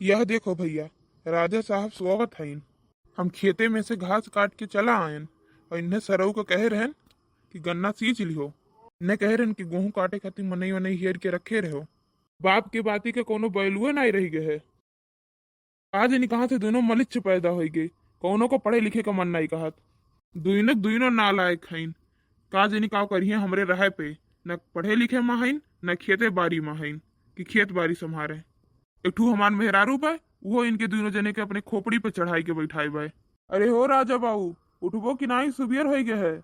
यह देखो भैया, राजा साहब सोवत हईन। हम खेते में से घास काट के चला आयन और इन्हें सरऊ को कहे रहन कि गन्ना सींच लिहो। इन्हें कहे रहन कि गेहूं काटे खातिर मनई वनई हेर के रखे रहो। बाप के बाती के कोनो बैलुए नहीं रही गए है। आज इन कहाँ से दोनों मलिच्छ पैदा हो गए। कौनों को पढ़े लिखे का मन नहीं कहत। दुइनक दुइनो नालायक हईन। का जनी काव करिए हमरे रहे पे, न पढ़े लिखे में हईन न खेते बाड़ी में हईन कि खेत बाड़ी संभारे। एक ठू हमार मेहरारू बा, वो इनके दोनों जने के अपने खोपड़ी पे चढ़ाई के बैठाई बा। अरे हो राजा बाबू, उठबो कि नहीं, सुबियर हो गए है।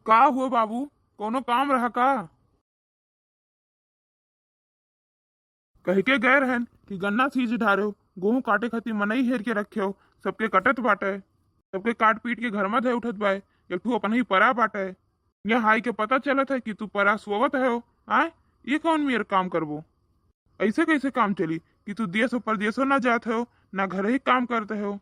का हुआ बाबू, कोनो काम रहा का? कह के गए रहन कि गन्ना सींच ढारे हो, गेहूं काटे खातिर मनई हेर के रखे हो। सबके कटत बाटे, सबके काट पीट के घर में धे उठत बा। एक ठू अपन ही परा बाटे। यहाँ हाई के पता चलत है कि तू परा सोवत है हो। आए ये कौन मेरे काम करबो? ऐसे कैसे काम चली कि तू देश और परदेशों ना जाते हो, ना घर ही काम करते हो।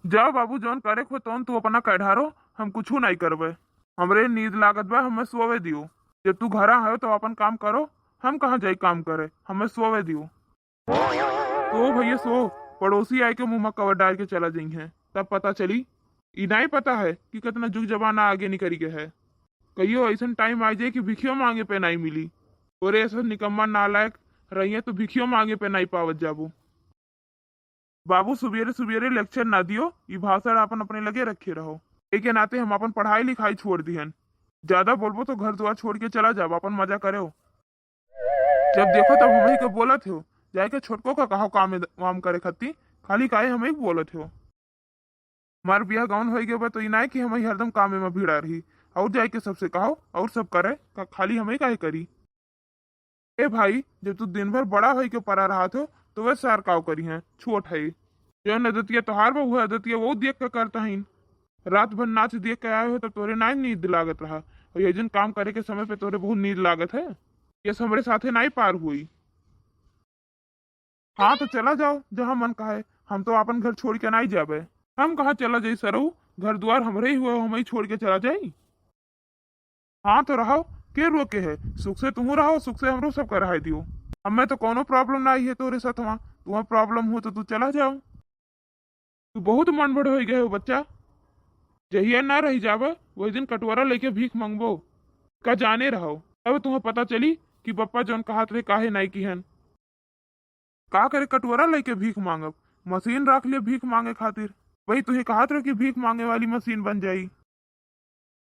जाओ बाबू, जौन करे खो तौन तू अपना कैढारो, हम कुछ नहीं करबे। हमरे नींद लागत बा, हमें सोवे दियो। जब तू घरा है तो अपन काम करो, हम कहाँ जाई काम करे, हमें सोवे दियो। तो भैया सो, पड़ोसी आए के मुंह में कवर डाल के चला जाई है, तब पता चली। ई नहीं पता है कि कितना जुग जमाना आगे निकल गया है। कहियो ऐसा टाइम आ जाए कि भिखियो मांगे पे नहीं मिली। और ऐसा निकम्मा नालायक रहिए तो भिखियो मांगे पे नहीं पावत जाबू। बाबू सुबेरे सुबेरे लेक्चर ना दियो, ये भाषण अपन अपने लगे रखे रहो। एक के नाते हम अपन पढ़ाई लिखाई छोड़ दिहन। ज्यादा बोलबो तो घर द्वार छोड़ के चला जाओ, अपन मजा करे हो। जब देखो तब हम ही के बोलत हो, जाए के छोटको का कहो काम वाम करे खत्ती, खाली काहे हम ही बोलत हो। हमार बियाह गाउन हो गया बा तो इनाय कि हम ही हरदम कामे में भीड़ा रही। और जाए के सबसे कहो और सब करे खाली हम ही काहे करी। ए भाई, जब तू दिन भर बड़ा होई के परा रहा था तो वह सार काव करी है, छोट है। जो अदतिया तोहार बा वो अदतिया वो देख के करता है। रात भर नाच देख के आए हो तो तोरे ना नींद लागत रहा, और ये जन काम करे के समय पे तोरे बहुत नींद लागत है। ये हमारे साथे नहीं पार हुई। हाँ तो चला जाओ जहाँ मन का है, हम तो अपन घर छोड़ के नहीं जाबे। हम कहाँ चला जाई सरऊ, घर द्वार हमरे ही हुए, हम ही छोड़ के चला जाई। हाँ तो रहो, के रोके है, सुख से तुम रहो, सुख से हमरो सब कराई दियो। हमें तो कोनो प्रॉब्लम नहीं है तोरे साथ, वहाँ तुम्हें प्रॉब्लम हो तो तू चला जाओ। तू बहुत मन बड़ हो गए हो बच्चा। जहिया ना रही जावे वही दिन कटोरा लेके भीख मांगबो का जाने रहो। तब तुम्हें पता चली कि पप्पा जौन कहत रहे काहे नहीं किहन। का करे कटोरा लेके भीख मांगब, मशीन रख ले भीख मांगे खातिर। वही तुहे कहत रहे कि भीख मांगे वाली मशीन बन जाई।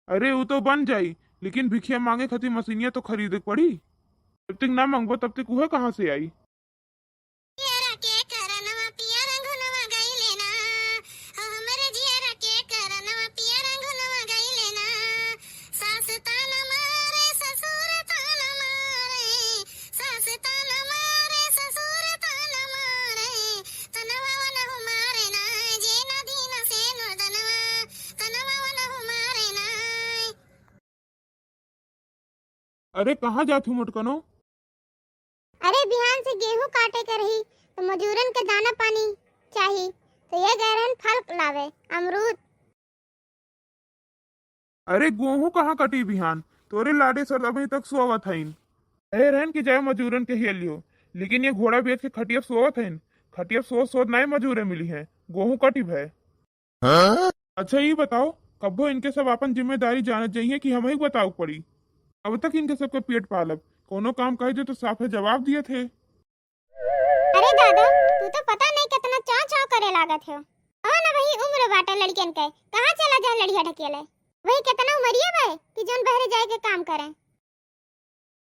अरे वो तो बन जाई, लेकिन भिखिया मांगे खातिर मशीनिया तो खरीदे पड़ी। जब तक ना मांगबो तब तक वह कहाँ से आई। अरे कहाँ जाती हूँ मुटकनो? अरे बिहान से गेहूं काटे के रही तो मजूरन के दाना पानी चाहिए, तो ये गए रहन फल लावे, अमरूद। अरे गेहूं कहाँ कटी बिहान, तोरे लाडे सर अभी तक सोवत हईन। कहे रहन कि जाए मजूरन के हियल लियो, लेकिन ये घोड़ा बेच के खटिया सोवत हईन। खटिया सोच सोच नए मजूरे मिली है, गेहूं कटी है। अच्छा ये बताओ, कब्बो इनके सब अपन जिम्मेदारी जानत जाइए कि हम ही बताओ पड़ी। अब तक इनके सबके पेट पालब, कोनो काम कहे जो तो साफे जवाब दिए थे। अरे दादा, तू तो पता नहीं कितना चाव चाव करे लागत है। और ना वही उम्र बाटे लड़कियन के, कहाँ चला जा लड़िया ढकेले। वही कितना उमरिया बे कि जोन बहरे जाए के काम करे।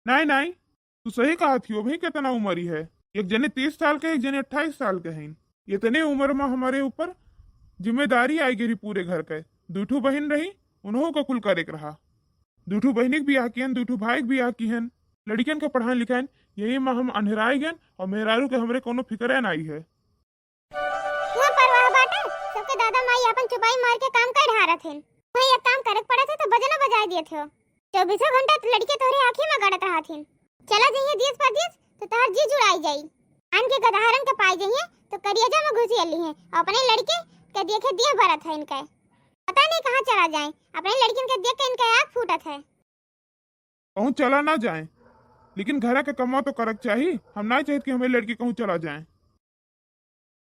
नहीं नहीं, तू सही कहा थी, भाई कितना उम्र है। एक जने 30 साल के, एक जने 28 साल के हैं। इतने उम्र में हमारे ऊपर जिम्मेदारी आई गिरी पूरे घर के। दूठू बहन रही, उन्हों को कुल करे के रहा। दूठू बहनिक भी आकियन, दूठू भाई भी आकियन। लड़कियन के पढ़ाई लिखाइन यही में हम अंधेराई गए, और मेहरारू के हमरे कोनो फिक्र नहीं है। वो परवाह बाटे, सबके दादा माई अपन चुपाई मार के काम कर ढारत हैं। वही एक काम करे पड़े थे तो बजना बजा दिए थे। 24 घंटा तो लड़के तोरे आंखी में गड़त रहा थीन। चला जाइए दिस पर दिस तो तार जी जुड़ाई जाई। आन के गधारन के पाई जाइए तो करियाजा में घुसी अली है, अपने लड़के के देखे दिए भरत है इनका। पता नहीं कहाँ चला जाए, अपने लड़किन के देख के इनका आँख फूटत है। कहूँ चला ना जाए, लेकिन घर के कमा तो करक चाहिए। हम नहीं चाहते कि हमें लड़की कहूँ चला जाए।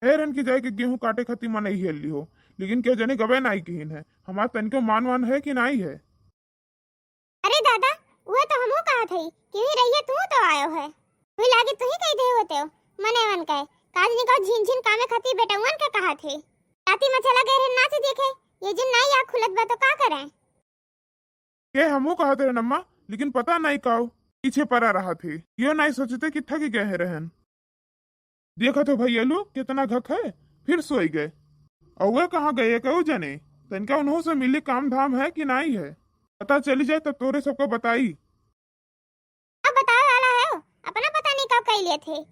हेरन की जाए कि गेहूं काटे खातिर मन नहीं हेल हो, लेकिन क्यों जने गवे नहीं किन है। हमारा तनिको मान वान है कि नहीं है। अरे दादा, वो तो हमहू कहा थई कि ही रहिए तू तो आयो है। हुई लागे तू ही कह दे होते हो मने मन कहे काज निकाल झिन झिन कामे खातिर बेटवन के कहा थे। राती में चला गए रे नाच देखे, ये जिन नहीं आँख खुलत बा तो का करें। के हमू कहा तेरे नम्मा, लेकिन पता नहीं काओ पीछे पड़ा रहा थे। यो नहीं सोचते कि थक गए रहन। देखा तो भैया लोग कितना घक है, फिर सोई गए। और वह कहाँ गए कहू जने। तनका उन्हों से मिली काम धाम है कि नहीं है, पता चली जाए तब तोरे सबको बताई। अब बताओ वाला है हो, अपना पता नहीं कब कह लिए थे।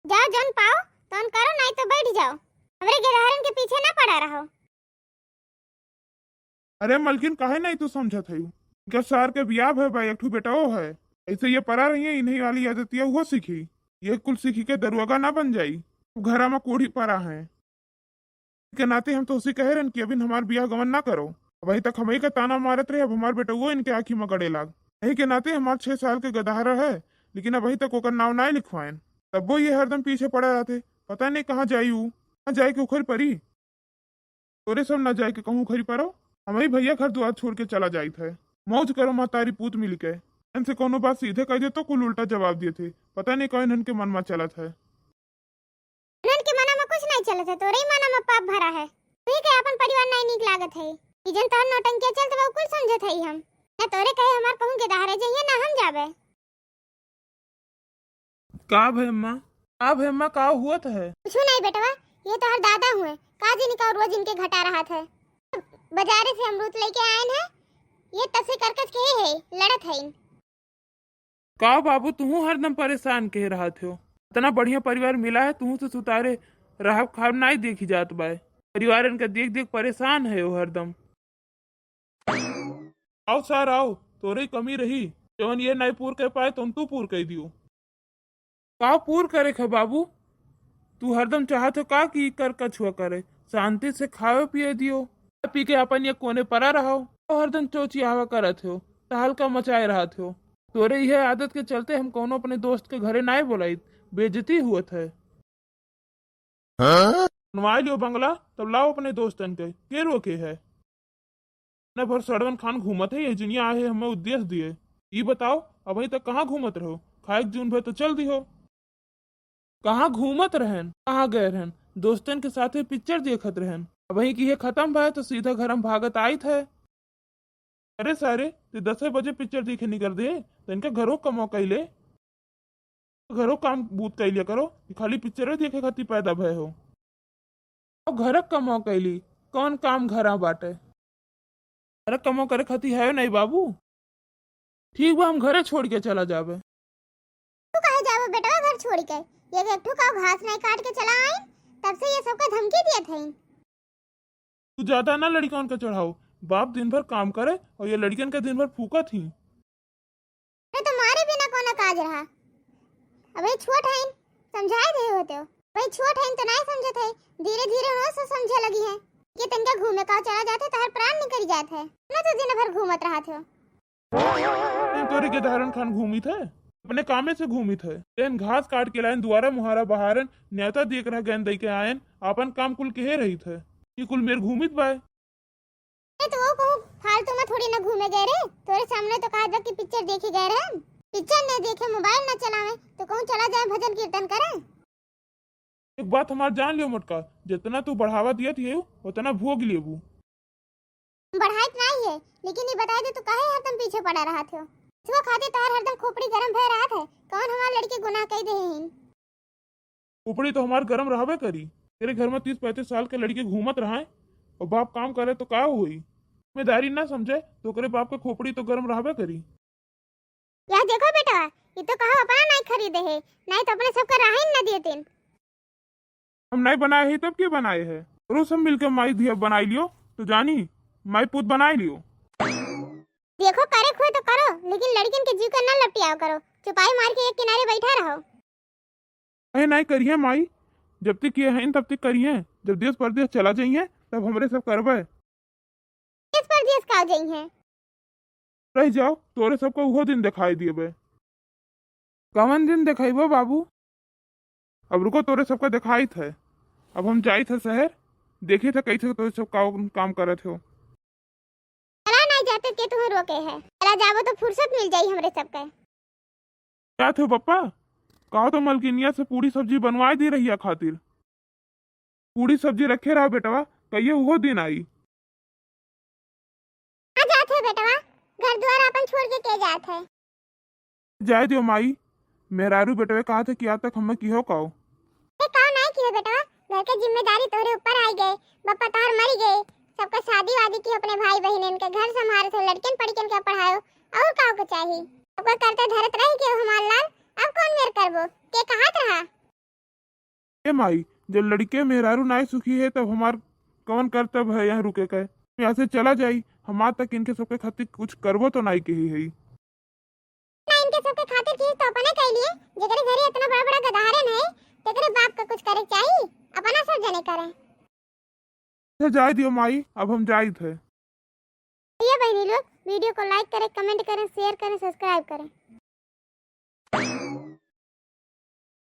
जाओ जन पाओ तो करो, नहीं तो बैठ जाओ, हमरे गिरहरन के पीछे ना पड़ा रहो। अरे मलकिन काहे नहीं तू समझत है। क्या सार के बियाह है भाई, एक ठू बेटाओ है। ऐसे ये परा रही है, इन्हीं वाली आदतियां वो सीखी। ये कुल सीखी के दरुआगा ना बन जाई। घरा में कोढ़ी परा है के नाते हम तो उसी कह रहे कि अभी हमार बियाह गमन ना करो। वही तक हमें का ताना मारत रहे, अब हमार बेटा वो इनके आँखी में गड़े लाग। यही के नाते हमार 6 साल के गदहारा है, लेकिन अब अभी तक ओकर नाव ना लिखवाएन। तब वो ये हरदम पीछे पड़ा रहते, पता नहीं कहाँ जाई ऊ, कहाँ जाए के उखर परी। तोरे सब ना जाए के कहूँ खरी परो। हमारी भैया घर द्वार छोड़ के चला जाई थे। मौज करो माँ तारी पूत मिल के। इनसे कोनो बात सीधे कह दे तो कुल उल्टा जवाब दिए थे। पता नहीं कौन इनके मन में चला था। नन के मना में कुछ नहीं चलत है, तोरे ही मना में पाप भरा है। तू ही के अपन परिवार नहीं नीक लागत है। इजन तोर नौटंकी चलत बा कुल समझत है हम। ना तोरे कहे हमार कहूं के दहारे जाइए ना हम जाबे। का भाई अम्मा का हुआ है। कुछ नहीं बेटवा, ये तो हर दादा हुए काजी निकाल रोज इनके घटा रहा था। बाजारे से अमरूद लेके आए हैं, ये तसे करकच के है लड़त है। का बाबू तू हरदम परेशान कह रहा थे। इतना बढ़िया परिवार मिला है, तू से सुतारे रहा खाब नहीं देखी जात बाय। परिवार इनका देख देख परेशान है वो हरदम। आओ सर आओ, तोरे कमी रही जवन ये नहीं पूर कर पाए तुम तू पूर कर दियो। का पूर करे खे बाबू, तू हरदम चाहत हो का कि कर कछुआ करे। शांति से खावे पिए दियो, पी के अपन ये कोने परा रहो। तो हरदम चोची आवा करत हो, तहलका मचाए रहा हो। तोरे यह आदत के चलते हम कोनो अपने दोस्त के घरे नहीं बोलाई, बेइज्जती हुआ है। बनवा लियो बंगला तब लाओ अपने दोस्तन के रोके है। न भर सड़वन खान घूमत है, ये जिनिया आए हमें उद्देश्य दिए। ये बताओ अभी तक कहाँ घूमत रहो। खाए जून भर तो चल दी हो। कहाँ घूमत रहन, कहाँ गए रहन, दोस्तन के साथ पिक्चर देखत रहन। वही की ये खत्म भा तो सीधा घर हम भागत आई थे। अरे सारे ते 10 बजे पिक्चर देखे निकल दे, तो इनका घरों कमाओ कैले, घरों काम बूत कैलिया करो। खाली पिक्चर देखे खातिर पैदा भय हो। और घर कमाओ कैली कौन काम घरा बाटे। घर कमाओ करे खातिर है नहीं बाबू। ठीक बा हम घरे छोड़ के चला जावे। तू कहे जावे बेटा घर छोड़ के, ये एकठू का घास नहीं काट के चला आई, तब से ये सबका धमकी दिए थे। तू ज्यादा ना लड़कियों का चढ़ाओ। बाप दिन भर काम करे और ये लड़कियन का दिन भर फूका थी। अरे तुम्हारे बिना कौन काज रहा। अबे छोट है, समझाए दे होते हो। भाई छोट है तो नहीं समझे थे, धीरे धीरे हो से समझे लगी है। ये तनका घूमे का चला जाते तो हर प्राण निकल जाते है ना। तो दिन भर घूमत रहा थे। तोरे के धारण खान घूमी थे, अपने कामे से घूमी थे। एन घास काट के लाइन द्वारा मुहारा बहारन न्याता देख रहा गेंद दई के आयन अपन काम कुल कहे रही थे। ये कुल मेर घूमित बाय। तो वो कहूं फालतू में थोड़ी ना घूमे गए रे। तोरे सामने तो कहा कि पिक्चर देखे गए रहे। पिक्चर नहीं देखे, मोबाइल न चलावे तो कहूं चला जाए भजन कीर्तन करे। एक बात हमार जान लियो मोटका, जितना तू बढ़ावा दिया थी उतना भोग लियो। बढ़ाइत नहीं है, लेकिन ये बताए दे तू काहे हरदम पीछे पड़ा रहा थे। इसको खाते तार हरदम खोपड़ी गरम भय रहा है। कौन हमार लड़के गुनाह कह दे हैं। खोपड़ी तो हमार गरम रहबे करी। तेरे घर में 30-35 साल के लड़के घूमत रहा और बाप काम करे तो का हुई। जिम्मेदारी ना समझे तो करे बाप के खोपड़ी तो गरम रहबे करी। यार देखो बेटा, ये तो कहा अपना नहीं खरीदे है, नहीं तो अपने सबका राह ही न देते। हम नहीं बनाए है तब के बनाए है। रोज सब मिलकर माई धिया बनाई लियो तो जानी माई पूत बनाई लियो। देखो करे खोए तो करो, लेकिन लड़किन के जीव का न लपटियाओ करो। चुपाई मार के एक किनारे बैठा रहो। अरे नहीं करिए माई, जब तक किए हैं तब तक करिए। जब देश परदेश चला जाइए तब हमरे सब करबे। देश परदेश का जाई है, रह जाओ तोरे सबको वो दिन दिखाई दिए बे। कवन दिन देखेबो बाबू? अब रुको, तोरे सबका दिखाई थे। अब हम जाई थे शहर, देखी थे कैसे तोरे सब काम करत हो। चला नहीं जाते के तुम्हें रोके है, चला जाबो तो फुर्सत मिल जाई हमरे सबके। क्या थे पप्पा? कहो तो मलकिनिया से पूरी सब्जी बनवाई दी रही है खातिर। पूरी सब्जी रखे रहा बेटवा, कहिए वो दिन आई। आ जात है बेटवा, घर द्वार अपन छोड़ के जात है। जाए दियो माई, मेहरारू बेटवे कहा थे कि आज तक हमें किहो कहो। कहो नहीं किए बेटवा, घर के जिम्मेदारी तोरे ऊपर आई गए, बप्पा तार मरी गए, सबका शादी वादी की, अपने भाई बहन के घर संभाले थे, लड़कियन पढ़ियन के पढ़ायो, और काहो को चाहिए? सबका करते धरत रही के हमार लाल, अब कौन मेर करबो के कहात रहा? ए माई, जब लड़के मेहरारू नाई सुखी है तब हमार कौन कर्तव्य है यहाँ रुके के? यहाँ से चला जाई, हमार तक इनके सबके खातिर कुछ करबो तो नहीं कही है। ना इनके सबके खातिर की तो अपने कह लिए, जेकरे घरे इतना बड़ा बड़ा गधारे नहीं, तेरे बाप का कुछ करे चाहिए, अपना सब जने करे। अच्छा जाए दियो माई, अब हम जाई थे। ये बहनी लोग वीडियो को लाइक करें, कमेंट करें, शेयर करें, सब्सक्राइब करें।